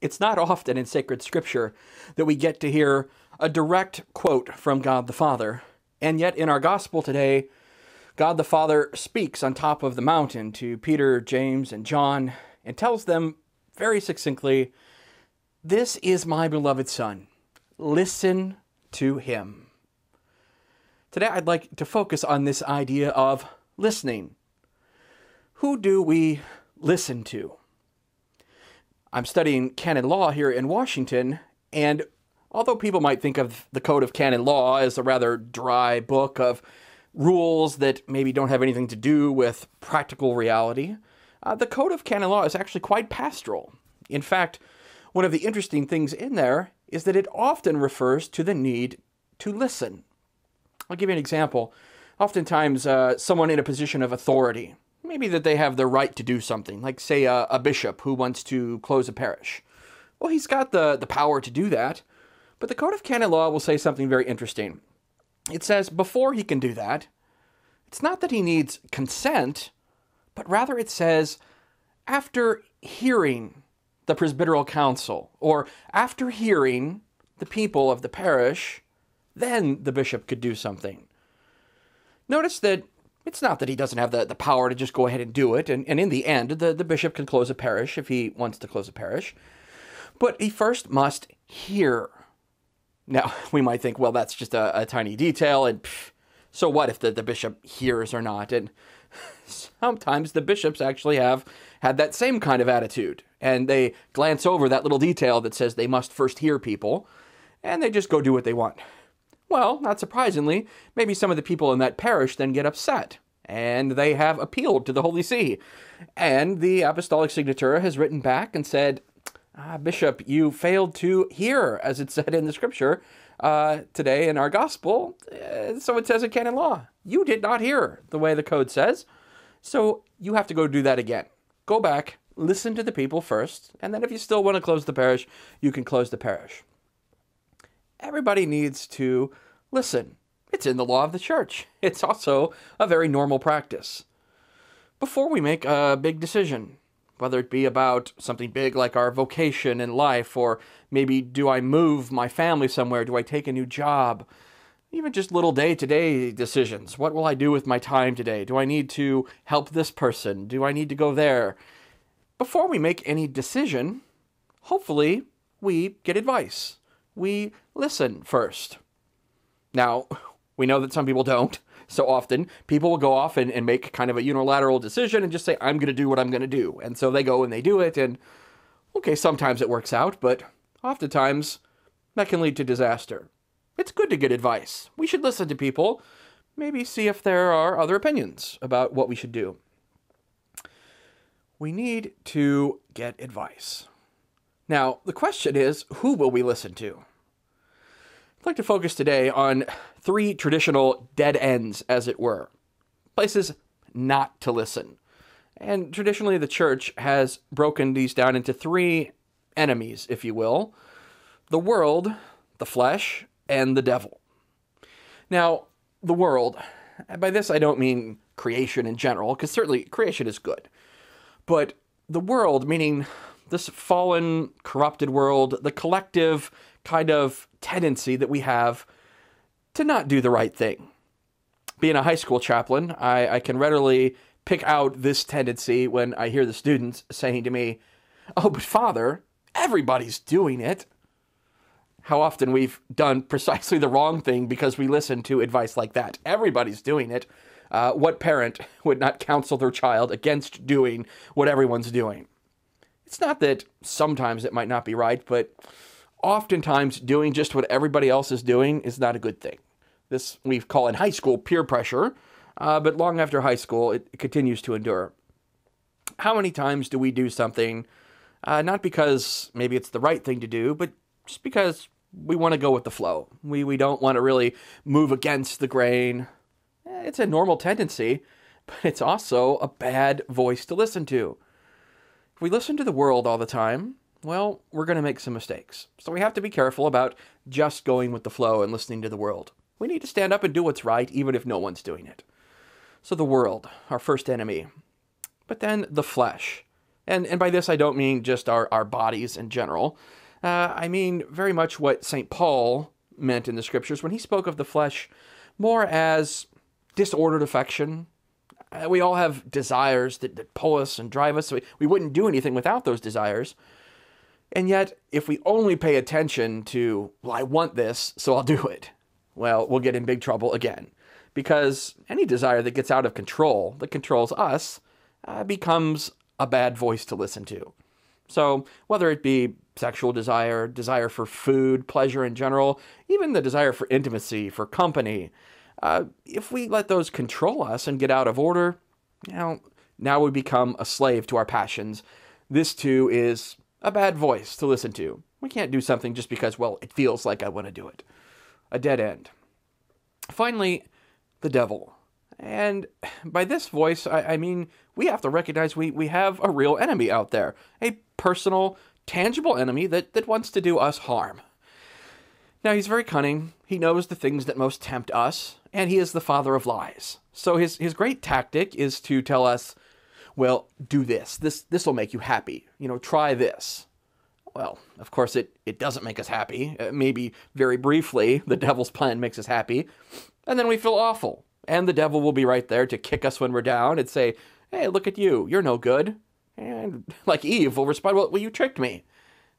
It's not often in sacred scripture that we get to hear a direct quote from God the Father, and yet in our gospel today, God the Father speaks on top of the mountain to Peter, James, and John, and tells them very succinctly, "This is my beloved Son. Listen to him." Today I'd like to focus on this idea of listening. Who do we listen to? I'm studying canon law here in Washington, and although people might think of the Code of Canon Law as a rather dry book of rules that maybe don't have anything to do with practical reality, the Code of Canon Law is actually quite pastoral. In fact, one of the interesting things in there is that it often refers to the need to listen. I'll give you an example. Oftentimes, someone in a position of authority, maybe that they have the right to do something, like say a bishop who wants to close a parish. Well, he's got the power to do that, but the Code of Canon Law will say something very interesting. It says before he can do that, it's not that he needs consent, but rather it says after hearing the presbyteral council, or after hearing the people of the parish, then the bishop could do something. Notice that it's not that he doesn't have the power to just go ahead and do it, and in the end, the bishop can close a parish if he wants to close a parish, but he first must hear. Now, we might think, well, that's just a tiny detail, and so what if the bishop hears or not? And sometimes the bishops actually have had that same kind of attitude, and they glance over that little detail that says they must first hear people, and they just go do what they want. Well, not surprisingly, maybe some of the people in that parish then get upset, and they have appealed to the Holy See, and the apostolic signature has written back and said, Bishop, you failed to hear, as it said in the scripture today in our gospel. So it says in canon law. You did not hear the way the code says, so you have to go do that again. Go back, listen to the people first, and then if you still want to close the parish, you can close the parish. Everybody needs to listen. It's in the law of the church. It's also a very normal practice. Before we make a big decision, whether it be about something big like our vocation in life, or maybe do I move my family somewhere, do I take a new job, even just little day-to-day decisions. What will I do with my time today? Do I need to help this person? Do I need to go there? Before we make any decision, hopefully we get advice. We listen first. Now, we know that some people don't. So often, people will go off and make kind of a unilateral decision and just say, I'm going to do what I'm going to do. And so they go and they do it, and okay, sometimes it works out, but oftentimes that can lead to disaster. It's good to get advice. We should listen to people, maybe see if there are other opinions about what we should do. We need to get advice. Now, the question is, who will we listen to? I'd like to focus today on 3 traditional dead ends, as it were. Places not to listen. And traditionally, the church has broken these down into 3 enemies, if you will. The world, the flesh, and the devil. Now, the world, by this I don't mean creation in general, because certainly creation is good. But the world, meaning this fallen, corrupted world, the collective kind of tendency that we have to not do the right thing. Being a high school chaplain, I can readily pick out this tendency when I hear the students saying to me, "Oh, but Father, everybody's doing it." How often we've done precisely the wrong thing because we listen to advice like that. Everybody's doing it. What parent would not counsel their child against doing what everyone's doing? It's not that sometimes it might not be right, but oftentimes doing just what everybody else is doing is not a good thing. This we call in high school peer pressure, but long after high school, it continues to endure. How many times do we do something, not because maybe it's the right thing to do, but just because we want to go with the flow. We don't want to really move against the grain. It's a normal tendency, but it's also a bad voice to listen to. If we listen to the world all the time, well, we're going to make some mistakes. So we have to be careful about just going with the flow and listening to the world. We need to stand up and do what's right, even if no one's doing it. So the world, our first enemy. But then the flesh. And by this, I don't mean just our bodies in general. I mean very much what St. Paul meant in the Scriptures when he spoke of the flesh more as disordered affection. We all have desires that pull us and drive us. So we wouldn't do anything without those desires. And yet, if we only pay attention to, well, I want this, so I'll do it, well, we'll get in big trouble again. Because any desire that gets out of control, that controls us, becomes a bad voice to listen to. So whether it be sexual desire, desire for food, pleasure in general, even the desire for intimacy, for company, if we let those control us and get out of order, now we become a slave to our passions. This too is a bad voice to listen to. We can't do something just because, well, it feels like I want to do it. A dead end. Finally, the devil. And by this voice, I mean, we have to recognize we have a real enemy out there. A personal, tangible enemy that wants to do us harm. Now, he's very cunning. He knows the things that most tempt us, and he is the father of lies. So his great tactic is to tell us, well, do this. This will make you happy. Try this. Well, of course, it doesn't make us happy. Maybe very briefly, the devil's plan makes us happy. And then we feel awful. And the devil will be right there to kick us when we're down and say, hey, look at you. You're no good. And like Eve will respond, well, you tricked me.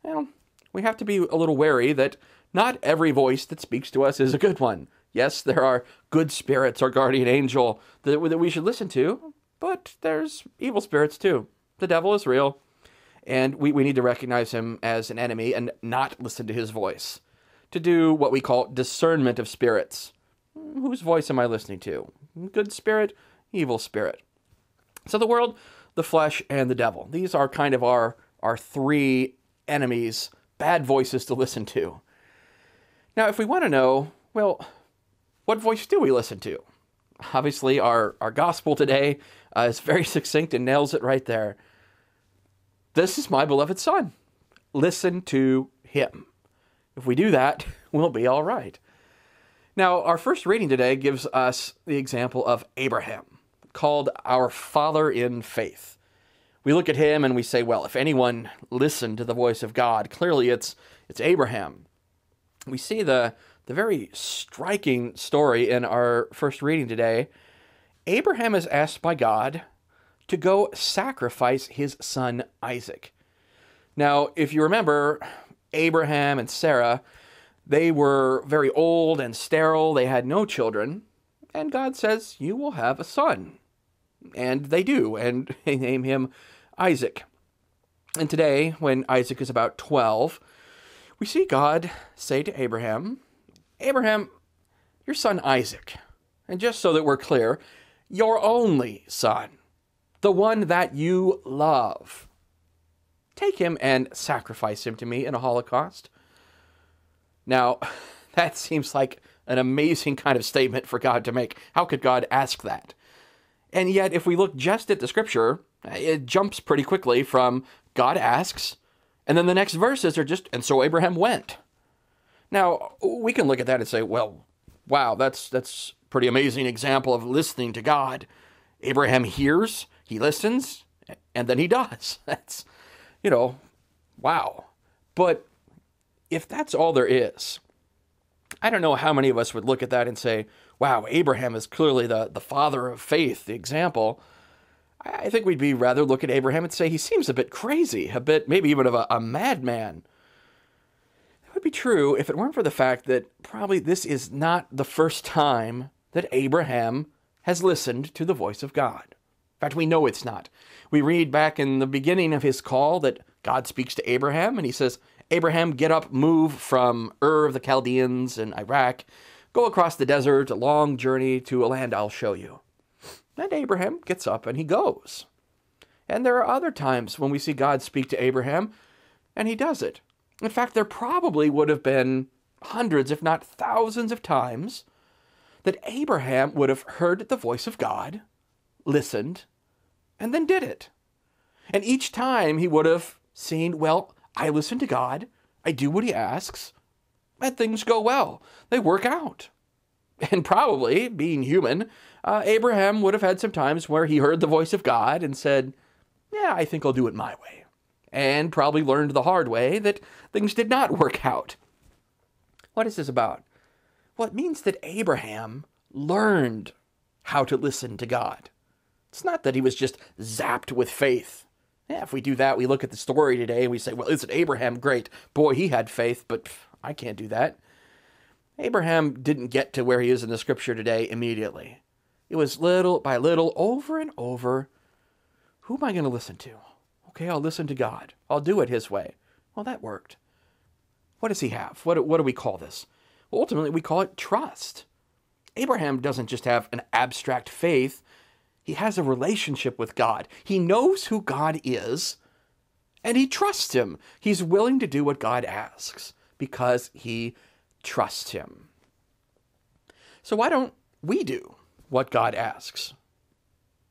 Well, we have to be a little wary that not every voice that speaks to us is a good one. Yes, there are good spirits, our guardian angel, that we should listen to, but there's evil spirits too. The devil is real, and we need to recognize him as an enemy and not listen to his voice. To do what we call discernment of spirits. Whose voice am I listening to? Good spirit, evil spirit. So the world, the flesh, and the devil. These are kind of our three enemies, bad voices to listen to. Now, if we want to know, well, what voice do we listen to? Obviously, our gospel today is very succinct and nails it right there. This is my beloved Son. Listen to him. If we do that, we'll be all right. Now, our first reading today gives us the example of Abraham, called our father in faith. We look at him and we say, well, if anyone listened to the voice of God, clearly it's Abraham. We see the very striking story in our first reading today. Abraham is asked by God to go sacrifice his son Isaac. Now, if you remember, Abraham and Sarah, they were very old and sterile. They had no children. And God says, you will have a son. And they do, and they name him Isaac. And today, when Isaac is about 12, we see God say to Abraham, Abraham, your son Isaac, and just so that we're clear, your only son, the one that you love, take him and sacrifice him to me in a holocaust. Now, that seems like an amazing kind of statement for God to make. How could God ask that? And yet, if we look just at the scripture, it jumps pretty quickly from God asks, and then the next verses are just, and so Abraham went. Now, we can look at that and say, well, wow, that's pretty amazing example of listening to God. Abraham hears, he listens, and then he does. That's, wow. But if that's all there is, I don't know how many of us would look at that and say, wow, Abraham is clearly the father of faith, the example. I think we'd be rather look at Abraham and say he seems a bit crazy, a bit maybe even of a madman. That would be true if it weren't for the fact that probably this is not the first time that Abraham has listened to the voice of God. In fact, we know it's not. We read back in the beginning of his call that God speaks to Abraham and he says, Abraham, get up, move from Ur of the Chaldeans in Iraq, go across the desert, a long journey to a land I'll show you. And Abraham gets up and he goes. And there are other times when we see God speak to Abraham, and he does it. In fact, there probably would have been hundreds, if not thousands of times that Abraham would have heard the voice of God, listened, and then did it. And each time he would have seen, well, I listen to God, I do what he asks, and things go well. They work out. And probably, being human, Abraham would have had some times where he heard the voice of God and said, yeah, I think I'll do it my way. And probably learned the hard way that things did not work out. What is this about? Well, it means that Abraham learned how to listen to God. It's not that he was just zapped with faith. Yeah, if we do that, we look at the story today and we say, well, isn't Abraham great? Boy, he had faith, but I can't do that. Abraham didn't get to where he is in the scripture today immediately. It was little by little, over and over. Who am I going to listen to? Okay, I'll listen to God. I'll do it his way. Well, that worked. What does he have? What do we call this? Well, ultimately, we call it trust. Abraham doesn't just have an abstract faith. He has a relationship with God. He knows who God is, and he trusts him. He's willing to do what God asks because he trusts him. So why don't we do what God asks?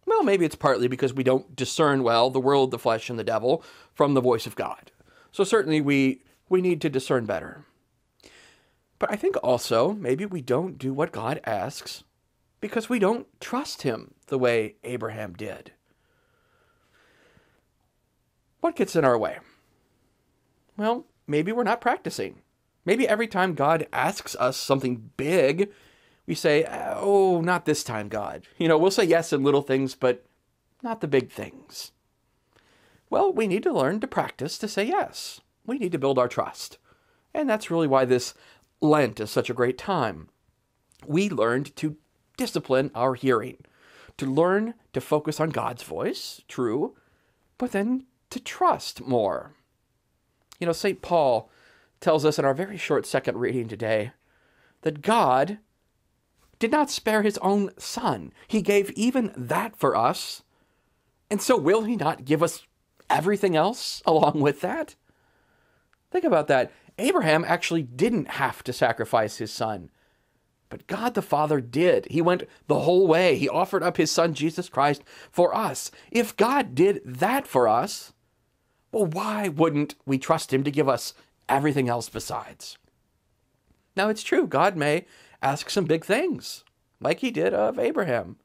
Well, maybe it's partly because we don't discern well the world, the flesh, and the devil from the voice of God. So certainly we need to discern better. But I think also maybe we don't do what God asks because we don't trust him the way Abraham did. What gets in our way? Well, maybe we're not practicing. Maybe every time God asks us something big, we say, oh, not this time, God. We'll say yes in little things, but not the big things. Well, we need to learn to practice to say yes. We need to build our trust. And that's really why this Lent is such a great time. We learned to discipline our hearing, to learn to focus on God's voice, true, but then to trust more. St. Paul tells us in our very short second reading today that God did not spare his own son. He gave even that for us. And so will he not give us everything else along with that? Think about that. Abraham actually didn't have to sacrifice his son, but God the Father did. He went the whole way. He offered up his son, Jesus Christ, for us. If God did that for us, well, why wouldn't we trust him to give us everything else besides? Now, it's true, God may ask some big things, like he did of Abraham.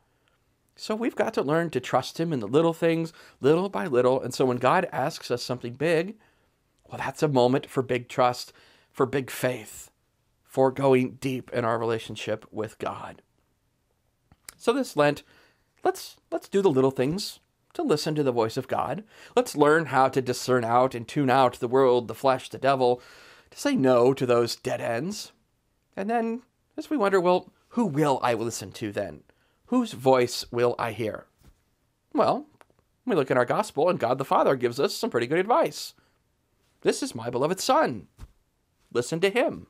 So we've got to learn to trust him in the little things, little by little. And so when God asks us something big, well, that's a moment for big trust, for big faith, for going deep in our relationship with God. So this Lent, let's do the little things to listen to the voice of God. Let's learn how to discern out and tune out the world, the flesh, the devil, to say no to those dead ends. And then, as we wonder, well, who will I listen to then? Whose voice will I hear? Well, we look in our gospel, and God the Father gives us some pretty good advice. This is my beloved Son. Listen to him.